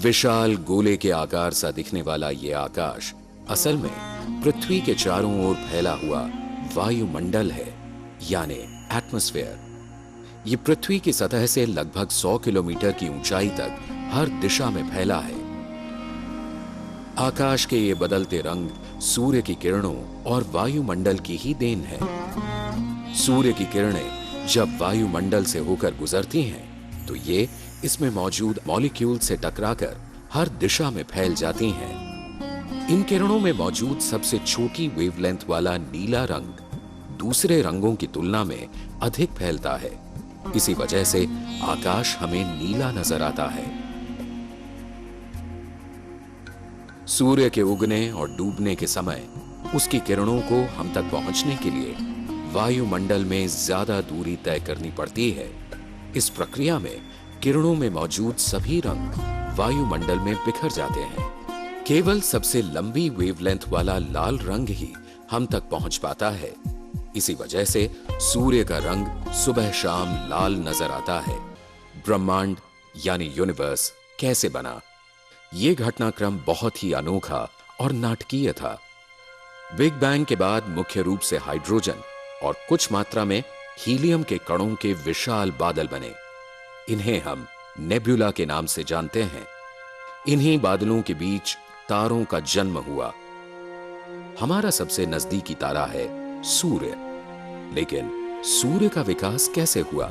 विशाल गोले के आकार सा दिखने वाला ये आकाश असल में पृथ्वी के चारों ओर फैला हुआ वायुमंडल है, यानी एटमॉस्फेयर। ये पृथ्वी की सतह से लगभग 100 किलोमीटर की ऊंचाई तक हर दिशा में फैला है। आकाश के ये बदलते रंग सूर्य की किरणों और वायुमंडल की ही देन है। सूर्य की किरणें जब वायुमंडल से होकर गुजरती हैं, तो ये इसमें मौजूद मॉलिक्यूल से टकराकर हर दिशा में फैल जाती हैं। इन किरणों में मौजूद सबसे छोटी वेवलेंथ वाला नीला रंग दूसरे रंगों की तुलना में अधिक फैलता है। इसी वजह से आकाश हमें नीला नजर आता है। सूर्य के उगने और डूबने के समय उसकी किरणों को हम तक पहुंचने के लिए वायुमंडल में ज्यादा दूरी तय करनी पड़ती है। इस प्रक्रिया में किरणों में मौजूद सभी रंग वायुमंडल में बिखर जाते हैं। केवल सबसे लंबी वेवलेंथ वाला लाल रंग ही हम तक पहुंच पाता है। इसी वजह से सूर्य का रंग सुबह शाम लाल नजर आता है। ब्रह्मांड यानी यूनिवर्स कैसे बना? यह घटनाक्रम बहुत ही अनोखा और नाटकीय था। बिग बैंग के बाद मुख्य रूप से हाइड्रोजन और कुछ मात्रा में हीलियम के कणों के विशाल बादल बने। इन्हें हम नेबुला के नाम से जानते हैं। इन्हीं बादलों के बीच तारों का जन्म हुआ। हमारा सबसे नजदीकी तारा है सूर्य। लेकिन सूर्य का विकास कैसे हुआ?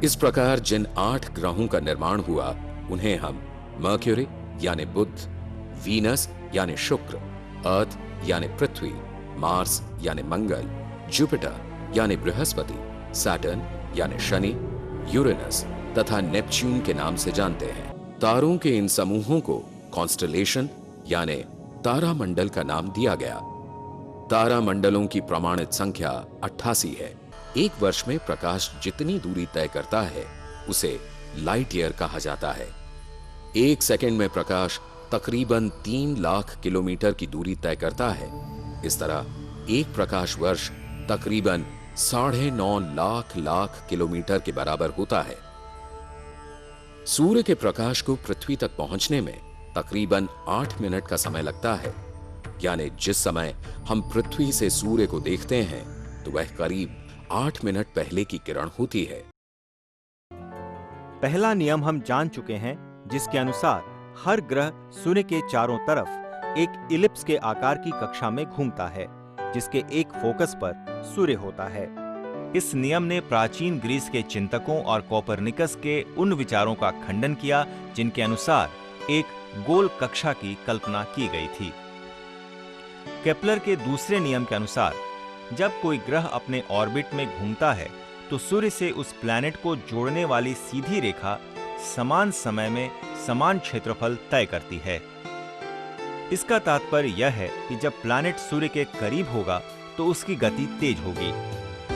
इस प्रकार जिन 8 ग्रहों का निर्माण हुआ, उन्हें हम मर्क्यूरी यानी बुध, वीनस यानी शुक्र, अर्थ यानी पृथ्वी, मार्स यानी मंगल, जुपिटर यानी बृहस्पति, सैटर्न यानी शनि, यूरेनस तथा नेपच्यून के नाम से जानते हैं। तारों के इन समूहों को कॉन्स्टलेशन यानी तारामंडल का नाम दिया गया। तारामंडलों की प्रमाणित संख्या 88 है। एक वर्ष में प्रकाश जितनी दूरी तय करता है, उसे लाइट ईयर कहा जाता है। एक सेकंड में प्रकाश तकरीबन 3 लाख किलोमीटर की दूरी तय करता है। इस तरह एक प्रकाश वर्ष तकरीबन 9.5 लाख किलोमीटर के बराबर होता है। सूर्य के प्रकाश को पृथ्वी तक पहुंचने में तकरीबन 8 मिनट का समय लगता है। यानी जिस समय हम पृथ्वी से सूर्य को देखते हैं, तो वह करीब 8 मिनट पहले की किरण होती है। पहला नियम हम जान चुके हैं, जिसके अनुसार हर ग्रह सूर्य के चारों तरफ एक इलिप्स के आकार की कक्षा में घूमता है, जिसके एक फोकस पर सूर्य होता है। इस नियम ने प्राचीन ग्रीस के चिंतकों और कोपरनिकस के उन विचारों का खंडन किया जिनके अनुसार एक गोल कक्षा की कल्पना की गई थी। केपलर के दूसरे नियम के अनुसार जब कोई ग्रह अपने ऑर्बिट में घूमता है, तो सूर्य से उस प्लैनेट को जोड़ने वाली सीधी रेखा समान समय में समान क्षेत्रफल तय करती है। इसका तात्पर्य यह है कि जब प्लैनेट सूर्य के करीब होगा, तो उसकी गति तेज होगी।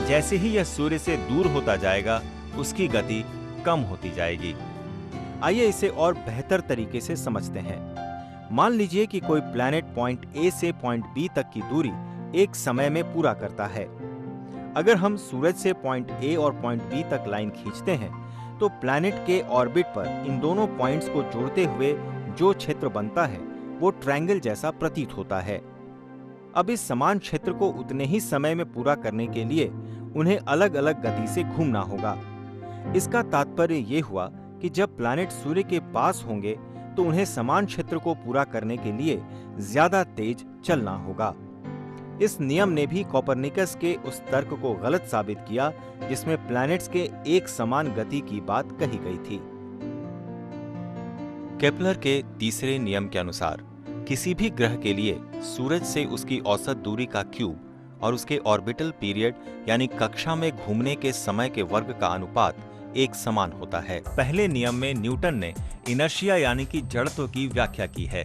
जैसे ही यह सूर्य से दूर होता जाएगा, उसकी गति कम होती जाएगी। आइए इसे और बेहतर तरीके से समझते हैं। मान लीजिए कि कोई प्लैनेट पॉइंट ए से पॉइंट बी तक की दूरी एक समय में पूरा करता है। अगर हम सूरज से पॉइंट ए और पॉइंट बी तक लाइन खींचते हैं, तो प्लैनेट के ऑर्बिट पर इन दोनों पॉइंट्स को जोड़ते हुए जो क्षेत्र बनता है, वो ट्रायंगल जैसा प्रतीत होता है। अब इस समान क्षेत्र को उतने ही समय में पूरा करने के लिए उन्हें अलग अलग गति से घूमना होगा। इसका तात्पर्य ये हुआ कि जब प्लैनेट सूर्य के पास होंगे, तो उन्हें समान क्षेत्र को पूरा करने के लिए ज्यादा तेज चलना होगा। इस नियम ने भी कोपरनिकस के उस तर्क को गलत साबित किया, जिसमें प्लैनेट्स के एक समान गति की बात कही गई थी। केपलर के तीसरे नियम के अनुसार किसी भी ग्रह के लिए सूरज से उसकी औसत दूरी का क्यूब और उसके ऑर्बिटल पीरियड यानी कक्षा में घूमने के समय के वर्ग का अनुपात एक समान होता है। पहले नियम में न्यूटन ने इनर्शिया यानी कि जड़त्व की व्याख्या की है।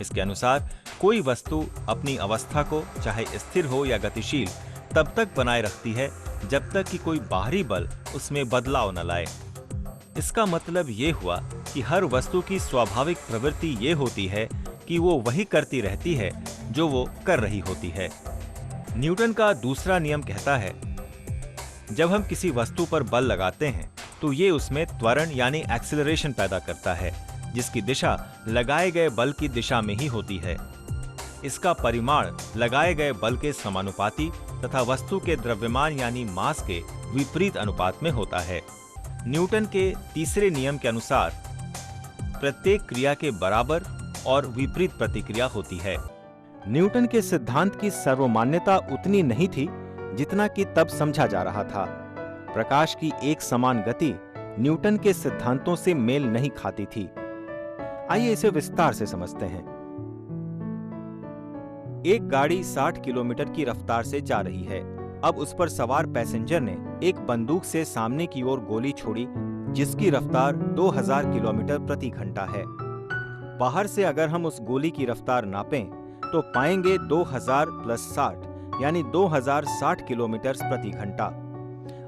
इसके अनुसार कोई वस्तु अपनी अवस्था को चाहे स्थिर हो या गतिशील तब तक बनाए रखती है जब तक कि कोई बाहरी बल उसमें बदलाव न लाए। इसका मतलब ये हुआ कि हर वस्तु की स्वाभाविक प्रवृत्ति ये होती है कि वो वही करती रहती है जो वो कर रही होती है। न्यूटन का दूसरा नियम कहता है, जब हम किसी वस्तु पर बल लगाते हैं तो ये उसमें त्वरण यानी एक्सीलरेशन पैदा करता है, जिसकी दिशा लगाए गए बल की दिशा में ही होती है। इसका परिमाण लगाए गए बल के समानुपाती तथा वस्तु के द्रव्यमान यानी मास के विपरीत अनुपात में होता है। न्यूटन के तीसरे नियम के अनुसार प्रत्येक क्रिया के बराबर और विपरीत प्रतिक्रिया होती है। न्यूटन के सिद्धांत की सर्वमान्यता उतनी नहीं थी जितना कि तब समझा जा रहा था। प्रकाश की एक समान गति न्यूटन के सिद्धांतों से मेल नहीं खाती थी। आइए इसे विस्तार से समझते हैं। एक गाड़ी 60 किलोमीटर की रफ्तार से जा रही है। अब उस पर सवार पैसेंजर ने एक बंदूक से सामने की ओर गोली छोड़ी जिसकी रफ्तार 2000 किलोमीटर प्रति घंटा है। बाहर से अगर हम उस गोली की रफ्तार नापें तो पाएंगे 2000 प्लस 60 यानी 2060 किलोमीटर प्रति घंटा।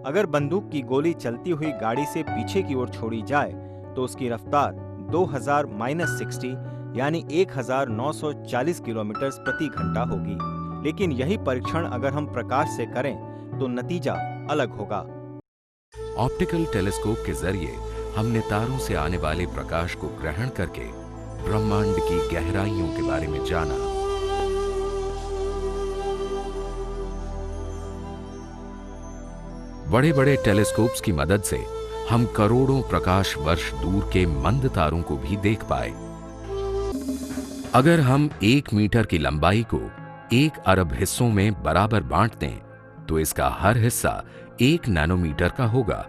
अगर बंदूक की गोली चलती हुई गाड़ी से पीछे की ओर छोड़ी जाए तो उसकी रफ्तार 2000 माइनस 60 यानी 1940 किलोमीटर प्रति घंटा होगी। लेकिन यही परीक्षण अगर हम प्रकाश से करें तो नतीजा अलग होगा। ऑप्टिकल टेलीस्कोप के जरिए हमने तारों से आने वाले प्रकाश को ग्रहण करके ब्रह्मांड की गहराइयों के बारे में जाना। बड़े बड़े टेलीस्कोप्स की मदद से हम करोड़ों प्रकाश वर्ष दूर के मंद तारों को भी देख पाए। अगर हम 1 मीटर की लंबाई को 1 अरब हिस्सों में बराबर बांट दें तो इसका हर हिस्सा 1 नैनोमीटर का होगा।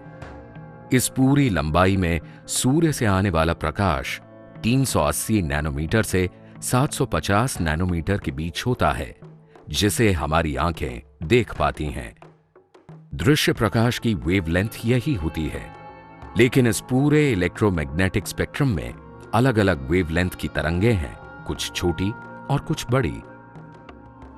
इस पूरी लंबाई में सूर्य से आने वाला प्रकाश 380 नैनोमीटर से 750 नैनोमीटर के बीच होता है, जिसे हमारी आंखें देख पाती हैं। दृश्य प्रकाश की वेवलेंथ यही होती है, लेकिन इस पूरे इलेक्ट्रोमैग्नेटिक स्पेक्ट्रम में अलग अलग वेवलेंथ की तरंगें हैं, कुछ छोटी और कुछ बड़ी।